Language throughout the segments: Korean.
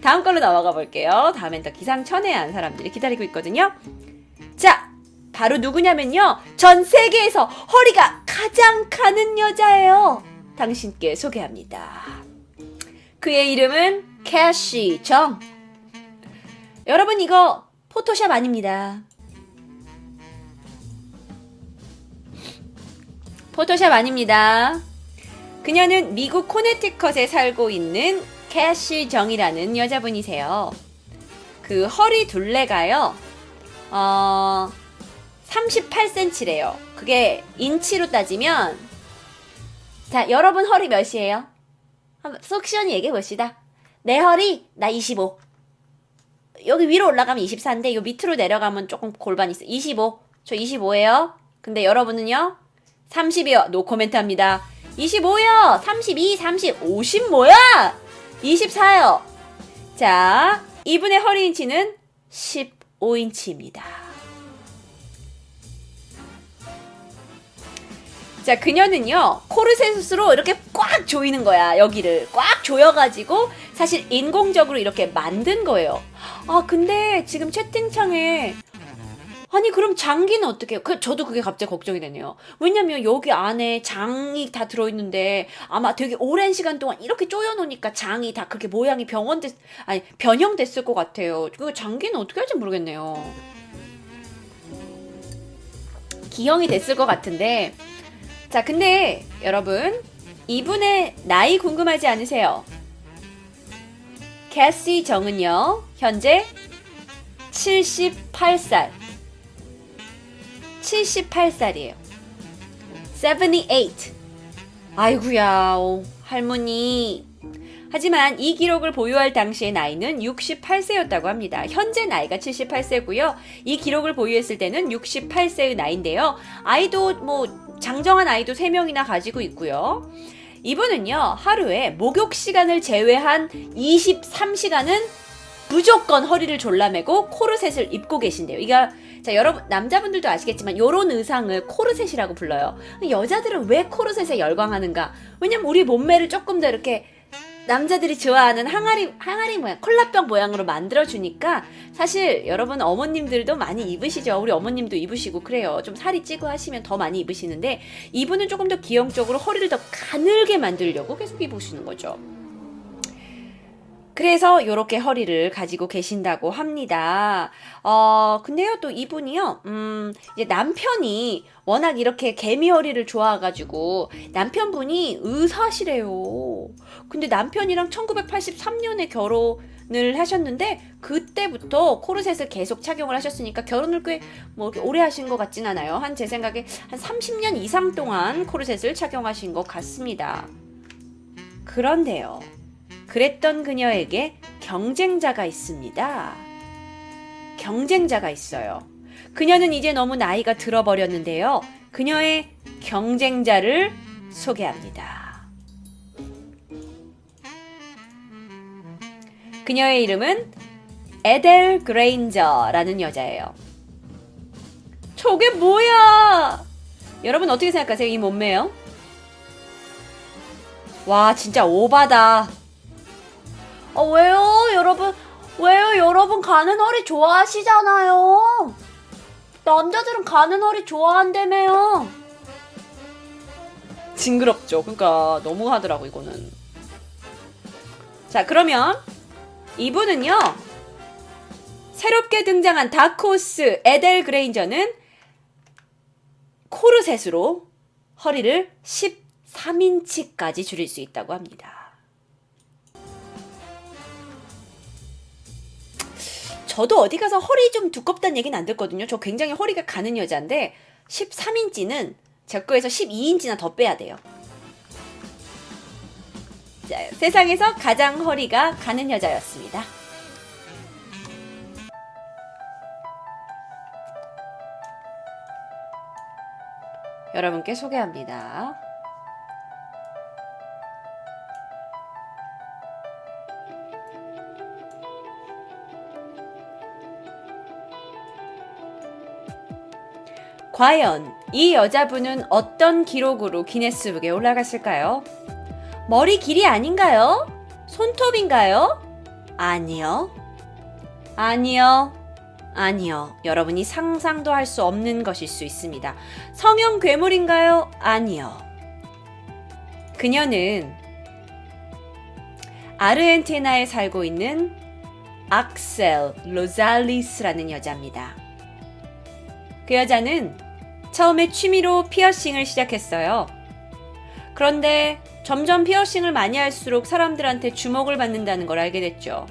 다음 걸로 넘어가 볼게요. 다음엔 더 기상천외한 사람들이 기다리고 있거든요. 자, 바로 누구냐면요. 전 세계에서 허리가 가장 가는 여자예요. 당신께 소개합니다. 그의 이름은 캐시 정. 여러분, 이거 포토샵 아닙니다. 포토샵 아닙니다. 그녀는 미국 코네티컷에 살고 있는 캐시 정이라는 여자분이세요. 그 허리 둘레가요, 38cm래요. 그게 인치로 따지면, 자, 여러분 허리 몇이에요? 한번 속 시원히 얘기해 봅시다. 내 허리, 나 25. 여기 위로 올라가면 24인데, 요 밑으로 내려가면 조금 골반이 있어. 25. 저 25예요. 근데 여러분은요? 30이요. 노 코멘트 합니다. 25요. 32, 30, 50 뭐야? 24요. 자, 이분의 허리 인치는 15인치입니다. 자, 그녀는요, 코르셋으로 이렇게 꽉 조이는 거야. 여기를 꽉 조여가지고 사실 인공적으로 이렇게 만든 거예요. 아, 근데 지금 채팅창에 아니, 그럼 장기는 어떻게 해요? 저도 그게 갑자기 걱정이 되네요. 왜냐면 여기 안에 장이 다 들어있는데 아마 되게 오랜 시간 동안 이렇게 쪼여놓으니까 장이 다 그렇게 모양이 변형됐을 것 같아요. 그 장기는 어떻게 할지 모르겠네요. 기형이 됐을 것 같은데. 자, 근데 여러분, 이분의 나이 궁금하지 않으세요? 캐시 정은요, 현재 78살. 78살이에요. 78. 아이구야, 할머니. 하지만 이 기록을 보유할 당시의 나이는 68세였다고 합니다. 현재 나이가 78세고요. 이 기록을 보유했을 때는 68세의 나이인데요. 아이도 장정한 아이도 3명이나 가지고 있고요. 이분은요, 하루에 목욕 시간을 제외한 23시간은 무조건 허리를 졸라매고 코르셋을 입고 계신대요. 자, 여러분, 남자분들도 아시겠지만 요런 의상을 코르셋이라고 불러요. 여자들은 왜 코르셋에 열광하는가? 왜냐면 우리 몸매를 조금 더 이렇게 남자들이 좋아하는 항아리 모양, 콜라병 모양으로 만들어주니까 사실 여러분 어머님들도 많이 입으시죠. 우리 어머님도 입으시고 그래요. 좀 살이 찌고 하시면 더 많이 입으시는데, 이분은 조금 더 기형적으로 허리를 더 가늘게 만들려고 계속 입으시는 거죠. 그래서 이렇게 허리를 가지고 계신다고 합니다. 근데요, 또 이분이요, 이제 남편이 워낙 이렇게 개미 허리를 좋아해가지고 남편분이 의사시래요. 근데 남편이랑 1983년에 결혼을 하셨는데 그때부터 코르셋을 계속 착용을 하셨으니까 결혼을 꽤 이렇게 오래 하신 것 같진 않아요. 제 생각에 한 30년 이상 동안 코르셋을 착용하신 것 같습니다. 그런데요, 그랬던 그녀에게 경쟁자가 있습니다. 경쟁자가 있어요. 그녀는 이제 너무 나이가 들어버렸는데요. 그녀의 경쟁자를 소개합니다. 그녀의 이름은 에델 그레인저라는 여자예요. 저게 뭐야? 여러분 어떻게 생각하세요? 이 몸매요? 와, 진짜 오바다. 왜요? 여러분 가는 허리 좋아하시잖아요. 남자들은 가는 허리 좋아한다며요. 징그럽죠. 그러니까 너무 하더라고, 이거는. 자, 그러면 이분은요, 새롭게 등장한 다크호스 에델 그레인저는 코르셋으로 허리를 13인치까지 줄일 수 있다고 합니다. 저도 어디 가서 허리 좀 두껍다는 얘기는 안 듣거든요. 저 굉장히 허리가 가는 여자인데 13인치는 제 거에서 12인치나 더 빼야 돼요. 자, 세상에서 가장 허리가 가는 여자였습니다. 여러분께 소개합니다. 과연 이 여자분은 어떤 기록으로 기네스북에 올라갔을까요? 머리 길이 아닌가요? 손톱인가요? 아니요. 아니요. 아니요. 여러분이 상상도 할 수 없는 것일 수 있습니다. 성형 괴물인가요? 아니요. 그녀는 아르헨티나에 살고 있는 악셀 로잘리스라는 여자입니다. 그 여자는 처음에 취미로 피어싱을 시작했어요. 그런데 점점 피어싱을 많이 할수록 사람들한테 주목을 받는다는 걸 알게 됐죠.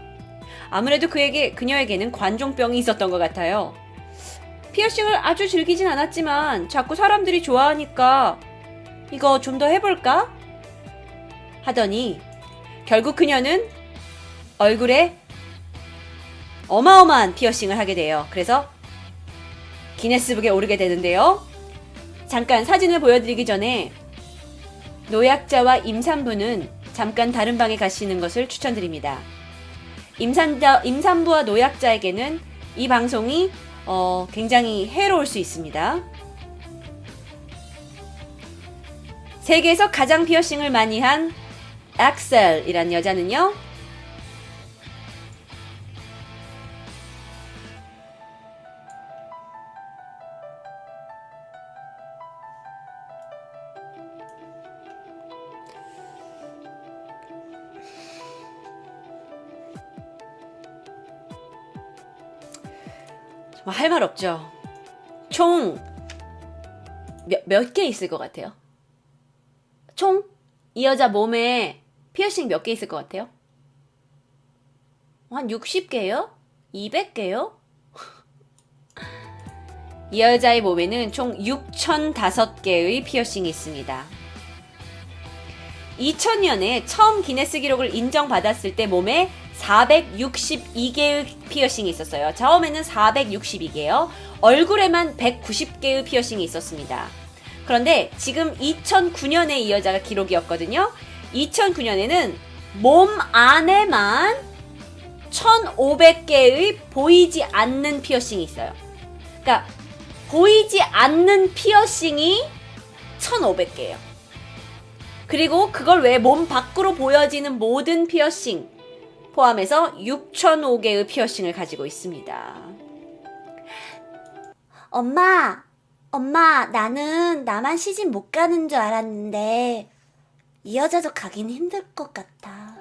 아무래도 그녀에게는 관종병이 있었던 것 같아요. 피어싱을 아주 즐기진 않았지만 자꾸 사람들이 좋아하니까 이거 좀 더 해볼까? 하더니 결국 그녀는 얼굴에 어마어마한 피어싱을 하게 돼요. 그래서 기네스북에 오르게 되는데요. 잠깐 사진을 보여드리기 전에 노약자와 임산부는 잠깐 다른 방에 가시는 것을 추천드립니다. 임산부와 노약자에게는 이 방송이 굉장히 해로울 수 있습니다. 세계에서 가장 피어싱을 많이 한 악셀이란 여자는요. 할 말 없죠. 총 몇 개 있을 것 같아요? 총 이 여자 몸에 피어싱 몇 개 있을 것 같아요? 한 60개요? 200개요? 이 여자의 몸에는 총 6,005개의 피어싱이 있습니다. 2000년에 처음 기네스 기록을 인정받았을 때 몸에 462개의 피어싱이 있었어요. 처음에는 462개요. 얼굴에만 190개의 피어싱이 있었습니다. 그런데 지금 2009년에 이 여자가 기록이었거든요. 2009년에는 몸 안에만 1,500개의 보이지 않는 피어싱이 있어요. 그러니까 보이지 않는 피어싱이 1,500개예요. 그리고 그걸 외에 몸 밖으로 보여지는 모든 피어싱 포함해서 6,005개의 피어싱을 가지고 있습니다. 엄마, 나는 나만 시집 못 가는 줄 알았는데 이 여자도 가긴 힘들 것 같아.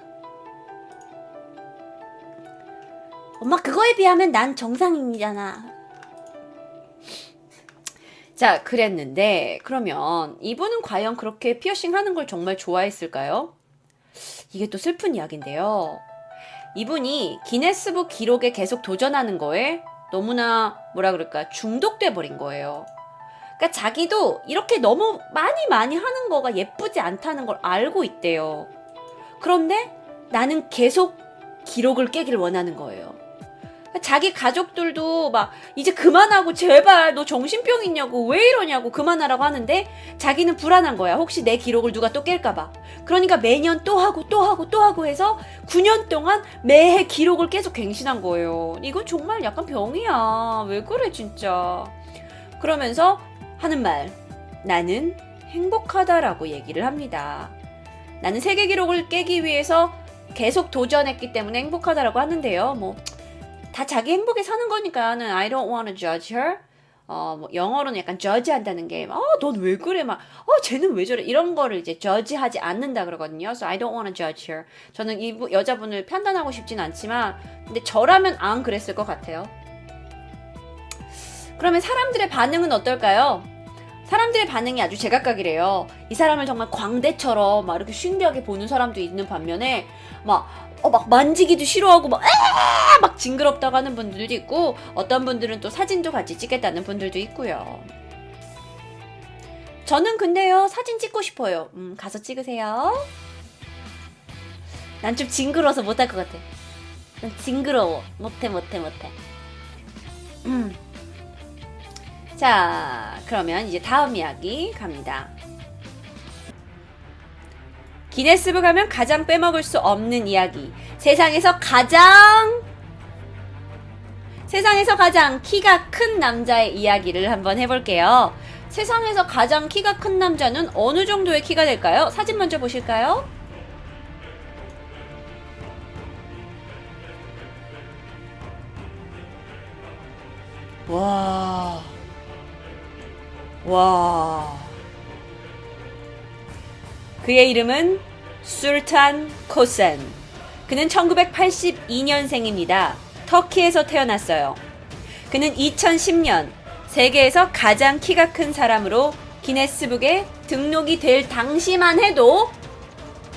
엄마, 그거에 비하면 난 정상인이잖아. 자, 그랬는데 그러면 이분은 과연 그렇게 피어싱 하는 걸 정말 좋아했을까요? 이게 또 슬픈 이야기인데요. 이분이 기네스북 기록에 계속 도전하는 거에 너무나 중독돼 버린 거예요. 그러니까 자기도 이렇게 너무 많이 하는 거가 예쁘지 않다는 걸 알고 있대요. 그런데 나는 계속 기록을 깨기를 원하는 거예요. 자기 가족들도 막 이제 그만하고 제발 너 정신병 있냐고 왜 이러냐고 그만하라고 하는데 자기는 불안한 거야. 혹시 내 기록을 누가 또 깰까봐. 그러니까 매년 또 하고 해서 9년 동안 매해 기록을 계속 갱신한 거예요. 이건 정말 약간 병이야. 왜 그래 진짜. 그러면서 하는 말, 나는 행복하다라고 얘기를 합니다. 나는 세계 기록을 깨기 위해서 계속 도전했기 때문에 행복하다라고 하는데요. 다 자기 행복에 사는 거니까는 I don't want to judge her. 영어로는 약간 judge 한다는 게, 넌 왜 그래? 쟤는 왜 저래? 이런 거를 이제 judge 하지 않는다 그러거든요. So I don't want to judge her. 저는 이 여자분을 판단하고 싶진 않지만, 근데 저라면 안 그랬을 것 같아요. 그러면 사람들의 반응은 어떨까요? 사람들의 반응이 아주 제각각이래요. 이 사람을 정말 광대처럼 막 이렇게 신기하게 보는 사람도 있는 반면에, 막 만지기도 싫어하고 막 징그럽다고 하는 분들도 있고, 어떤 분들은 또 사진도 같이 찍겠다는 분들도 있고요. 저는 근데요, 사진 찍고 싶어요. 가서 찍으세요. 난 좀 징그러워서 못할 것 같아. 난 징그러워. 못해. 자, 그러면 이제 다음 이야기 갑니다. 기네스북 하면 가장 빼먹을 수 없는 이야기. 세상에서 가장 키가 큰 남자의 이야기를 한번 해볼게요. 세상에서 가장 키가 큰 남자는 어느 정도의 키가 될까요? 사진 먼저 보실까요? 와. 와. 그의 이름은 술탄 코센. 그는 1982년생입니다. 터키에서 태어났어요. 그는 2010년 세계에서 가장 키가 큰 사람으로 기네스북에 등록이 될 당시만 해도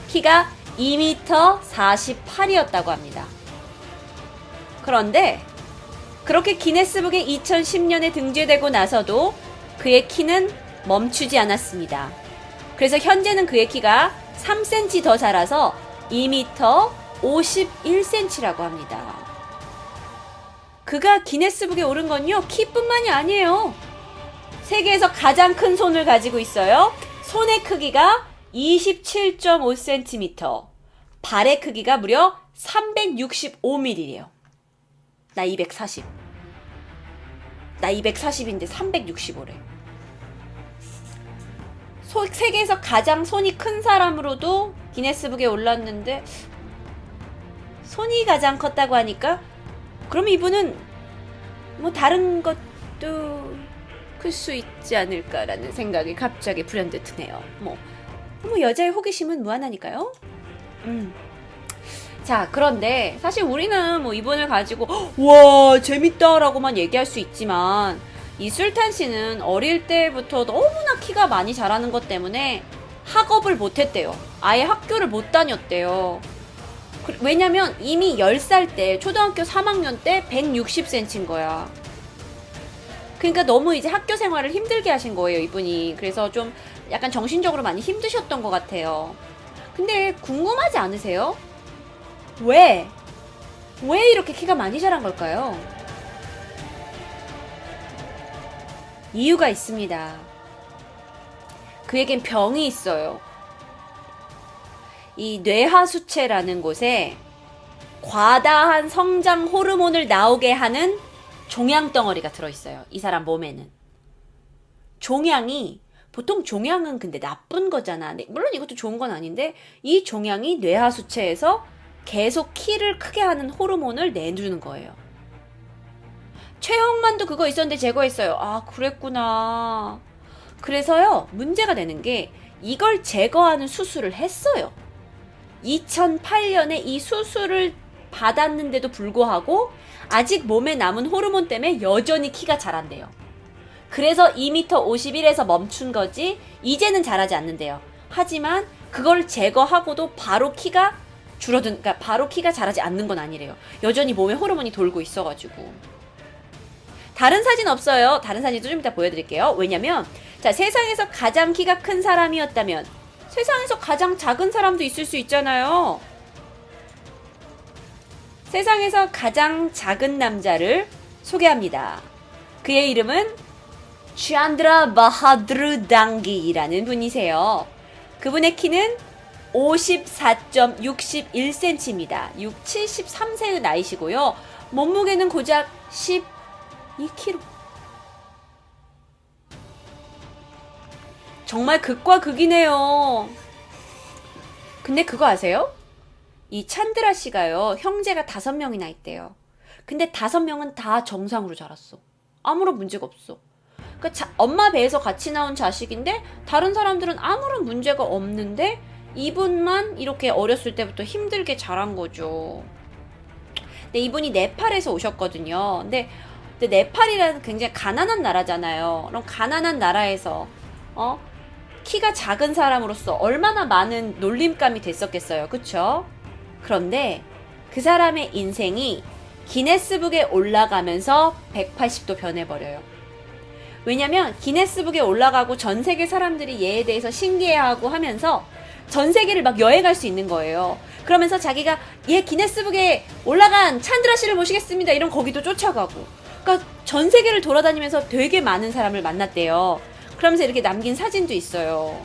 키가 2m 48이었다고 합니다. 그런데 그렇게 기네스북에 2010년에 등재되고 나서도 그의 키는 멈추지 않았습니다. 그래서 현재는 그의 키가 3cm 더 자라서 2m 51cm라고 합니다. 그가 기네스북에 오른 건요, 키뿐만이 아니에요. 세계에서 가장 큰 손을 가지고 있어요. 손의 크기가 27.5cm, 발의 크기가 무려 365mm래요. 나 240. 나 240인데 365래. 세계에서 가장 손이 큰 사람으로도 기네스북에 올랐는데 손이 가장 컸다고 하니까 그럼 이분은 뭐 다른 것도 클 수 있지 않을까라는 생각이 갑자기 불현듯 드네요. 뭐 여자의 호기심은 무한하니까요. 자, 그런데 사실 우리는 뭐 이분을 가지고 와 재밌다라고만 얘기할 수 있지만 이 술탄 씨는 어릴 때부터 너무나 키가 많이 자라는 것 때문에 학업을 못했대요. 아예 학교를 못 다녔대요. 왜냐면 이미 10살 때 초등학교 3학년 때 160cm인 거야. 그러니까 너무 이제 학교 생활을 힘들게 하신 거예요, 이분이. 그래서 좀 약간 정신적으로 많이 힘드셨던 것 같아요. 근데 궁금하지 않으세요? 왜 이렇게 키가 많이 자란 걸까요? 이유가 있습니다. 그에겐 병이 있어요. 이 뇌하수체라는 곳에 과다한 성장 호르몬을 나오게 하는 종양덩어리가 들어있어요. 이 사람 몸에는. 종양이, 보통 종양은 근데 나쁜 거잖아. 물론 이것도 좋은 건 아닌데 이 종양이 뇌하수체에서 계속 키를 크게 하는 호르몬을 내주는 거예요. 최홍만도 그거 있었는데 제거했어요. 아, 그랬구나. 그래서요, 문제가 되는 게 이걸 제거하는 수술을 했어요. 2008년에 이 수술을 받았는데도 불구하고 아직 몸에 남은 호르몬 때문에 여전히 키가 자란대요. 그래서 2m 51에서 멈춘 거지 이제는 자라지 않는데요. 하지만 그걸 제거하고도 바로 키가 그러니까 바로 키가 자라지 않는 건 아니래요. 여전히 몸에 호르몬이 돌고 있어가지고. 다른 사진 없어요. 다른 사진도 좀 이따 보여드릴게요. 왜냐면 자, 세상에서 가장 키가 큰 사람이었다면 세상에서 가장 작은 사람도 있을 수 있잖아요. 세상에서 가장 작은 남자를 소개합니다. 그의 이름은 챈드라 바하드르 당기라는 분이세요. 그분의 키는 54.61cm입니다. 73세의 나이시고요. 몸무게는 고작 12kg. 정말 극과 극이네요. 근데 그거 아세요? 이 찬드라 씨가요, 형제가 5명이나 있대요. 근데 5명은 다 정상으로 자랐어. 아무런 문제가 없어. 그러니까 엄마 배에서 같이 나온 자식인데 다른 사람들은 아무런 문제가 없는데 이분만 이렇게 어렸을 때부터 힘들게 자란 거죠. 근데 이분이 네팔에서 오셨거든요. 근데 네팔이라는 굉장히 가난한 나라잖아요. 그럼 가난한 나라에서 키가 작은 사람으로서 얼마나 많은 놀림감이 됐었겠어요. 그쵸? 그런데 그 사람의 인생이 기네스북에 올라가면서 180도 변해버려요. 왜냐면 기네스북에 올라가고 전 세계 사람들이 얘에 대해서 신기해하고 하면서 전 세계를 막 여행할 수 있는 거예요. 그러면서 자기가 기네스북에 올라간 찬드라 씨를 모시겠습니다. 이런 거기도 쫓아가고. 그러니까 전 세계를 돌아다니면서 되게 많은 사람을 만났대요. 그러면서 이렇게 남긴 사진도 있어요.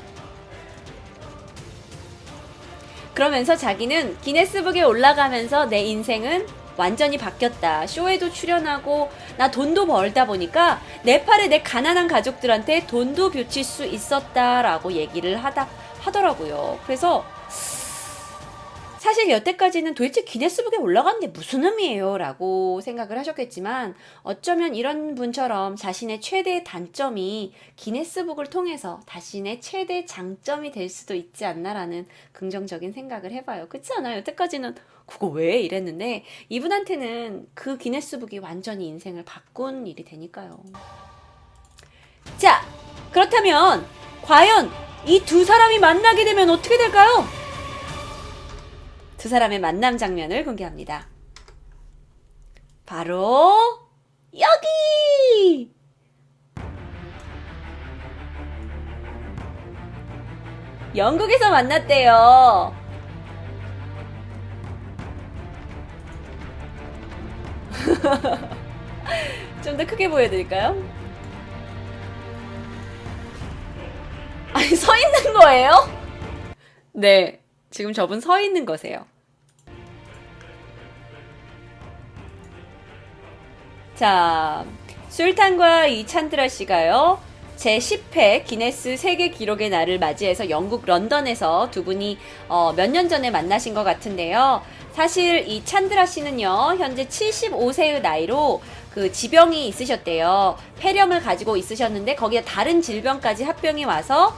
그러면서 자기는 기네스북에 올라가면서 내 인생은 완전히 바뀌었다. 쇼에도 출연하고 나 돈도 벌다 보니까 네팔의 내 가난한 가족들한테 돈도 비칠 수 있었다라고 얘기를 하더라고요. 그래서 사실 여태까지는 도대체 기네스북에 올라간 게 무슨 의미예요? 라고 생각을 하셨겠지만 어쩌면 이런 분처럼 자신의 최대 단점이 기네스북을 통해서 자신의 최대 장점이 될 수도 있지 않나라는 긍정적인 생각을 해봐요. 그렇지 않아요? 여태까지는 그거 왜? 이랬는데 이분한테는 그 기네스북이 완전히 인생을 바꾼 일이 되니까요. 자, 그렇다면 과연 이 두 사람이 만나게 되면 어떻게 될까요? 두 사람의 만남 장면을 공개합니다. 바로 여기! 영국에서 만났대요. 좀 더 크게 보여드릴까요? 아니, 서 있는 거예요? 네, 지금 저분 서 있는 거세요. 자, 술탄과 이 찬드라 씨가요, 제 10회 기네스 세계 기록의 날을 맞이해서 영국 런던에서 두 분이 몇 년 전에 만나신 것 같은데요. 사실 이 찬드라 씨는요, 현재 75세의 나이로 그 지병이 있으셨대요. 폐렴을 가지고 있으셨는데 거기에 다른 질병까지 합병이 와서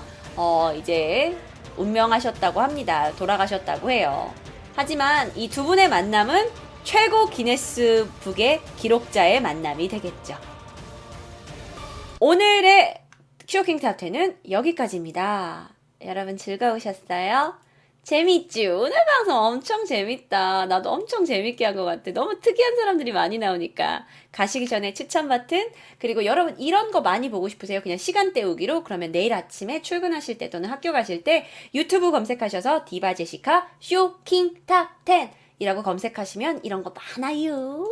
이제 운명하셨다고 합니다. 돌아가셨다고 해요. 하지만 이 두 분의 만남은 최고 기네스북의 기록자의 만남이 되겠죠. 오늘의 쇼킹 탑10은 여기까지입니다. 여러분 즐거우셨어요? 재밌지? 오늘 방송 엄청 재밌다. 나도 엄청 재밌게 한 것 같아. 너무 특이한 사람들이 많이 나오니까. 가시기 전에 추천 버튼, 그리고 여러분 이런 거 많이 보고 싶으세요? 그냥 시간 때우기로? 그러면 내일 아침에 출근하실 때 또는 학교 가실 때 유튜브 검색하셔서 디바 제시카 쇼킹 탑 10 이라고 검색하시면 이런 거 많아요.